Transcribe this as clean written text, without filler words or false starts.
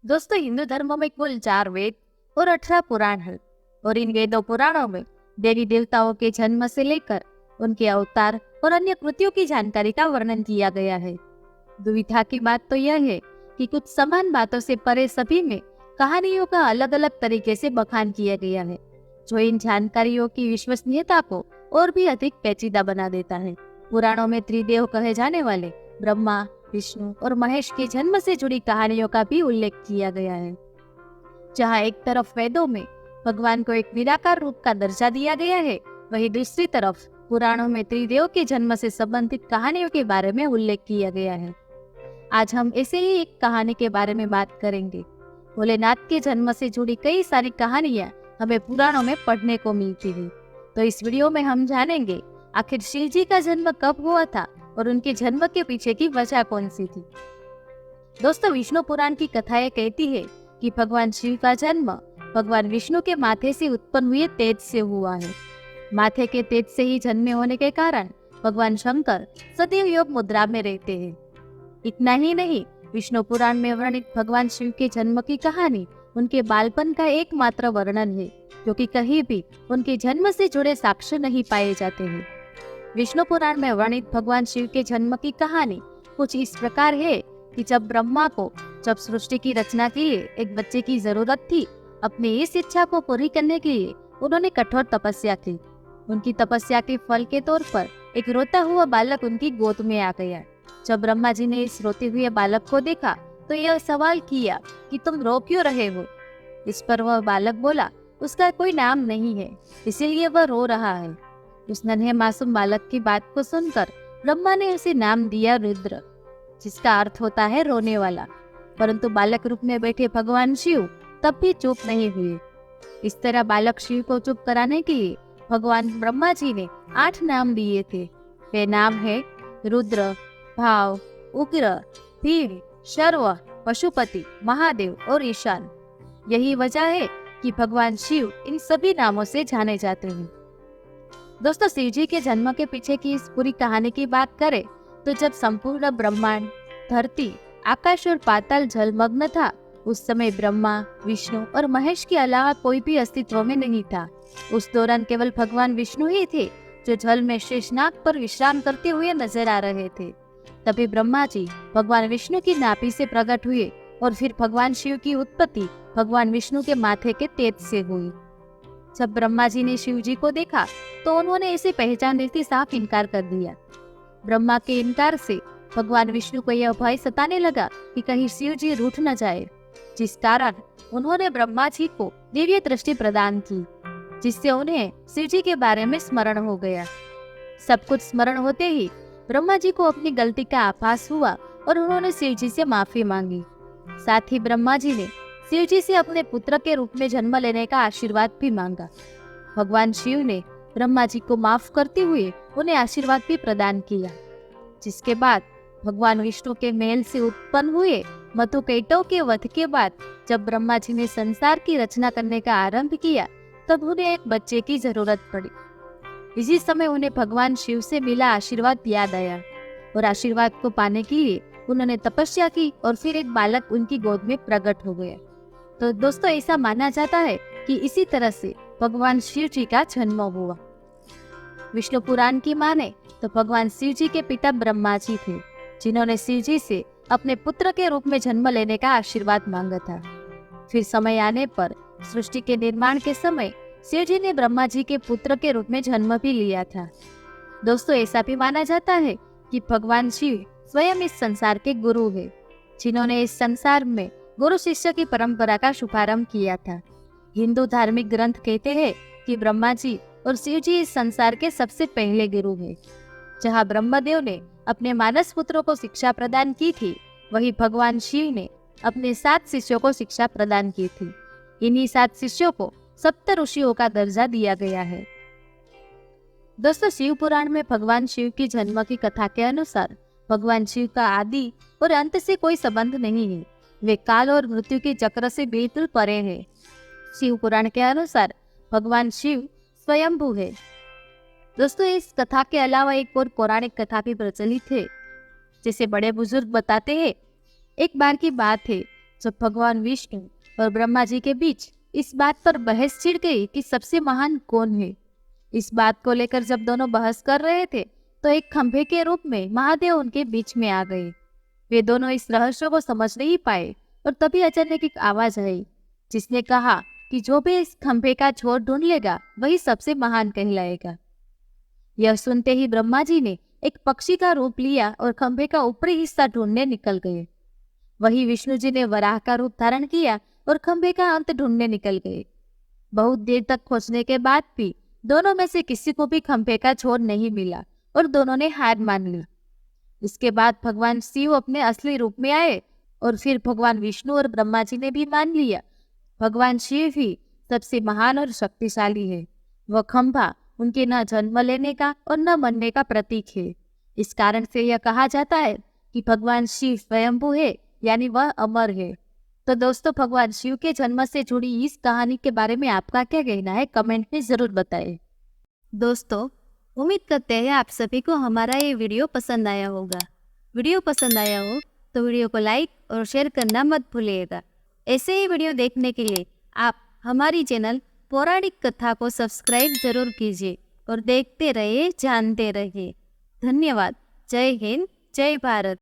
दोस्तों, हिंदू धर्म में कुल 4 वेद और 18 पुराण है। और इन वेदों पुराणों में देवी देवताओं के जन्म से लेकर उनके अवतार और अन्य कृतियों की जानकारी का वर्णन किया गया है। दुविधा की बात तो यह है कि कुछ समान बातों से परे सभी में कहानियों का अलग अलग तरीके से बखान किया गया है, जो इन जानकारियों की विश्वसनीयता को और भी अधिक पेचीदा बना देता है। पुराणों में त्रिदेव कहे जाने वाले ब्रह्मा, विष्णु और महेश के जन्म से जुड़ी कहानियों का भी उल्लेख किया गया है। जहाँ एक तरफ वेदों में भगवान को एक निराकार रूप का दर्जा दिया गया है, वहीं दूसरी तरफ पुराणों में त्रिदेव के जन्म से संबंधित कहानियों के बारे में उल्लेख किया गया है। आज हम ऐसे ही एक कहानी के बारे में बात करेंगे। भोलेनाथ के जन्म से जुड़ी कई सारी कहानियां हमें पुराणों में पढ़ने को मिलती है। तो इस वीडियो में हम जानेंगे आखिर शिव जी का जन्म कब हुआ था और उनके जन्म के पीछे की वजह कौन सी थी। दोस्तों, विष्णु पुराण की कथाएं कहती है कि भगवान शिव का जन्म भगवान विष्णु के माथे से उत्पन्न हुए तेज से हुआ है। माथे के तेज से ही जन्मे होने के कारण भगवान शंकर सदैव योग मुद्रा में रहते हैं। इतना ही नहीं, विष्णु पुराण में वर्णित भगवान शिव के जन्म की कहानी उनके बालपन का एकमात्र वर्णन है, क्योंकि कहीं भी उनके जन्म से जुड़े साक्ष्य नहीं पाए जाते हैं। विष्णु पुराण में वर्णित भगवान शिव के जन्म की कहानी कुछ इस प्रकार है कि जब ब्रह्मा को जब सृष्टि की रचना के लिए एक बच्चे की जरूरत थी, अपनी इस इच्छा को पूरी करने के लिए उन्होंने कठोर तपस्या की। उनकी तपस्या के फल के तौर पर एक रोता हुआ बालक उनकी गोद में आ गया। जब ब्रह्मा जी ने इस रोते हुए बालक को देखा तो यह सवाल किया कि तुम रो क्यों रहे हो। इस पर वह बालक बोला, उसका कोई नाम नहीं है, इसीलिए वह रो रहा है। उस नन्हे मासूम बालक की बात को सुनकर ब्रह्मा ने उसे नाम दिया रुद्र, जिसका अर्थ होता है रोने वाला। परंतु बालक रूप में बैठे भगवान शिव तब भी चुप नहीं हुए। इस तरह बालक शिव को चुप कराने के लिए भगवान ब्रह्मा जी ने 8 नाम दिए थे। वे नाम है रुद्र, भाव, उग्र, भीम, शर्व, पशुपति, महादेव और ईशान। यही वजह है कि भगवान शिव इन सभी नामों से जाने जाते हैं। दोस्तों, शिव जी के जन्म के पीछे की इस पूरी कहानी की बात करें तो जब संपूर्ण ब्रह्मांड, धरती, आकाश और पाताल जलमग्न था, उस समय ब्रह्मा, विष्णु और महेश के अलावा कोई भी अस्तित्व में नहीं था। उस दौरान केवल भगवान विष्णु ही थे जो जल में शेषनाग पर विश्राम करते हुए नजर आ रहे थे। तभी ब्रह्मा जी भगवान विष्णु की नाभि से प्रकट हुए और फिर भगवान शिव की उत्पत्ति भगवान विष्णु के माथे के तेज से हुई। जब ब्रह्मा जी ने शिव जी को देखा तो उन्होंने इसे पहचानने से साफ इनकार कर दिया। ब्रह्मा के इनकार से भगवान विष्णु को यह भय सताने लगा कि कहीं शिव जी रूठ न जाए, जिस कारण उन्होंने ब्रह्मा जी को दिव्य दृष्टि प्रदान की, जिससे उन्हें शिव जी के बारे में स्मरण हो गया। सब कुछ स्मरण होते ही ब्रह्मा जी को अपनी गलती का आभास हुआ और उन्होंने शिव जी से माफी मांगी। साथ ही ब्रह्मा जी ने शिव जी से अपने पुत्र के रूप में जन्म लेने का आशीर्वाद भी मांगा। भगवान शिव ने ब्रह्मा जी को माफ करते हुए उन्हें आशीर्वाद भी प्रदान किया, जिसके बाद भगवान विष्णु के महल से उत्पन्न हुए मधुकैटव के वध के बाद जब ब्रह्मा जी ने संसार की रचना करने का आरंभ किया, तब उन्हें एक बच्चे की जरूरत पड़ी। इसी समय उन्हें भगवान शिव से मिला आशीर्वाद याद आया और आशीर्वाद को पाने के लिए उन्होंने तपस्या की और फिर एक बालक उनकी गोद में प्रकट हो गया। तो दोस्तों, ऐसा माना जाता है कि इसी तरह से भगवान शिव जी का जन्म हुआ। विष्णु पुराण की माने तो भगवान शिव जी के पिता ब्रह्मा जी थे, जिन्होंने शिव जी से अपने पुत्र के रूप में जन्म लेने का आशीर्वाद मांगा था। फिर समय आने पर सृष्टि के निर्माण के समय शिव जी ने ब्रह्मा जी के पुत्र के रूप में जन्म भी लिया था। दोस्तों, ऐसा भी माना जाता है कि भगवान शिव स्वयं इस संसार के गुरु हैं, जिन्होंने इस संसार में गुरु शिष्य की परंपरा का शुभारंभ किया था। हिंदू धार्मिक ग्रंथ कहते हैं कि ब्रह्मा जी और शिव जी इस संसार के सबसे पहले गुरु हैं। जहाँ ब्रह्मदेव ने अपने मानस पुत्रों को शिक्षा प्रदान की थी, वही भगवान शिव ने अपने 7 शिष्यों को शिक्षा प्रदान की थी। इन्हीं 7 शिष्यों को सप्त ऋषियों का दर्जा दिया गया है। दोस्तों, शिव पुराण में भगवान शिव की जन्म की कथा के अनुसार भगवान शिव का आदि और अंत से कोई संबंध नहीं है। वे काल और मृत्यु के चक्र से बिल्कुल परे हैं। शिव पुराण के अनुसार भगवान शिव स्वयंभू है। दोस्तों, इस कथा के अलावा एक और पौराणिक कथा भी प्रचलित है। जैसे बड़े बुजुर्ग बताते हैं, एक बार की बात है जब भगवान विष्णु और ब्रह्मा जी के बीच इस बात पर बहस छिड़ गई कि सबसे महान कौन है। इस बात को लेकर जब दोनों बहस कर रहे थे तो एक खंभे के रूप में महादेव उनके बीच में आ गए। वे दोनों इस रहस्य को समझ नहीं पाए और तभी अचानक एक आवाज आई जिसने कहा कि जो भी इस खंभे का छोर ढूंढ लेगा वही सबसे महान कहलाएगा। यह सुनते ही ब्रह्मा जी ने एक पक्षी का रूप लिया और खंभे का ऊपरी हिस्सा ढूंढने निकल गए। वही विष्णु जी ने वराह का रूप धारण किया और खंभे का अंत ढूंढने निकल गए। बहुत देर तक खोजने के बाद भी दोनों में से किसी को भी खंभे का छोर नहीं मिला और दोनों ने हार मान ली। इसके बाद भगवान शिव अपने असली रूप में आए और फिर भगवान विष्णु और ब्रह्मा जी ने भी मान लिया भगवान शिव ही सबसे महान और शक्तिशाली है। वह खंभा उनके न जन्म लेने का और न मरने का प्रतीक है। इस कारण से यह कहा जाता है कि भगवान शिव स्वयंभू है, यानी वह अमर है। तो दोस्तों, भगवान शिव के जन्म से जुड़ी इस कहानी के बारे में आपका क्या कहना है, कमेंट में जरूर बताएं। दोस्तों, उम्मीद करते हैं आप सभी को हमारा ये वीडियो पसंद आया होगा। वीडियो पसंद आया हो तो वीडियो को लाइक और शेयर करना मत भूलिएगा। ऐसे ही वीडियो देखने के लिए आप हमारी चैनल पौराणिक कथा को सब्सक्राइब जरूर कीजिए और देखते रहिए, जानते रहिए। धन्यवाद। जय हिंद, जय भारत।